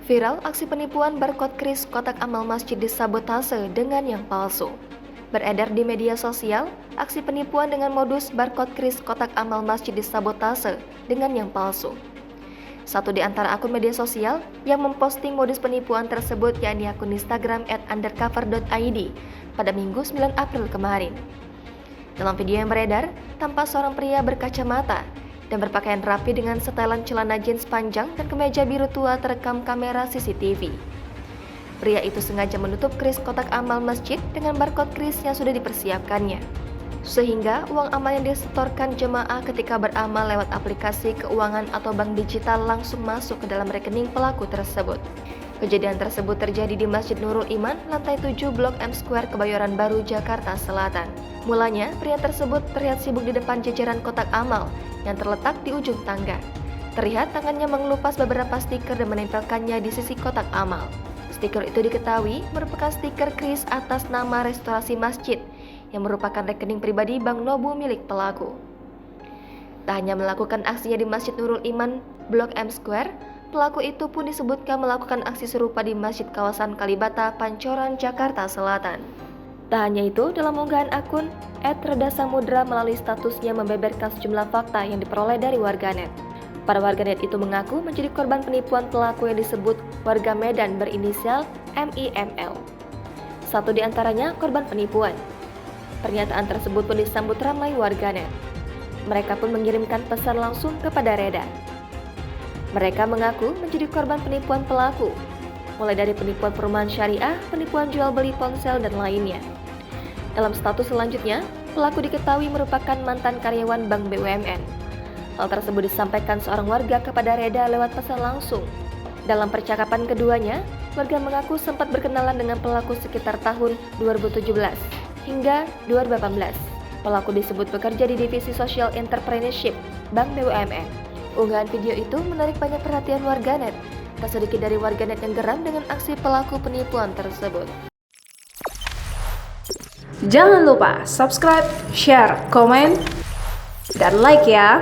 Viral aksi penipuan barcode kris kotak amal masjid disabotase dengan yang palsu. Beredar di media sosial, aksi penipuan dengan modus barcode kris kotak amal masjid disabotase dengan yang palsu. Satu di antara akun media sosial yang memposting modus penipuan tersebut yakni akun Instagram @undercover.id pada Minggu 9 April kemarin. Dalam video yang beredar, tampak seorang pria berkacamata dan berpakaian rapi dengan setelan celana jeans panjang dan kemeja biru tua terekam kamera CCTV. Pria itu sengaja menutup kris kotak amal masjid dengan barcode kris yang sudah dipersiapkannya, sehingga uang amal yang disetorkan jemaah ketika beramal lewat aplikasi keuangan atau bank digital langsung masuk ke dalam rekening pelaku tersebut. Kejadian tersebut terjadi di Masjid Nurul Iman, lantai 7 Blok M Square, Kebayoran Baru, Jakarta Selatan. Mulanya, pria tersebut terlihat sibuk di depan jajaran kotak amal yang terletak di ujung tangga. Terlihat tangannya mengelupas beberapa stiker dan menempelkannya di sisi kotak amal. Stiker itu diketahui merupakan stiker kris atas nama restorasi masjid yang merupakan rekening pribadi Bank Nobu milik pelaku. Tak hanya melakukan aksinya di Masjid Nurul Iman, Blok M Square, pelaku itu pun disebutkan melakukan aksi serupa di Masjid kawasan Kalibata, Pancoran, Jakarta Selatan. Tak hanya itu, dalam unggahan akun @redasamudra melalui statusnya membeberkan sejumlah fakta yang diperoleh dari warganet. Para warganet itu mengaku menjadi korban penipuan pelaku yang disebut warga Medan berinisial MIML. Satu di antaranya korban penipuan. Pernyataan tersebut pun disambut ramai warganet. Mereka pun mengirimkan pesan langsung kepada Reda. Mereka mengaku menjadi korban penipuan pelaku, mulai dari penipuan perumahan syariah, penipuan jual beli ponsel, dan lainnya. Dalam status selanjutnya, pelaku diketahui merupakan mantan karyawan Bank BUMN. Hal tersebut disampaikan seorang warga kepada Reda lewat pesan langsung. Dalam percakapan keduanya, warga mengaku sempat berkenalan dengan pelaku sekitar tahun 2017 hingga 2018. Pelaku disebut bekerja di divisi Social Entrepreneurship Bank BUMN. Unggahan video itu menarik banyak perhatian warganet. Tak sedikit dari warganet yang geram dengan aksi pelaku penipuan tersebut. Jangan lupa subscribe, share, komen, dan like ya.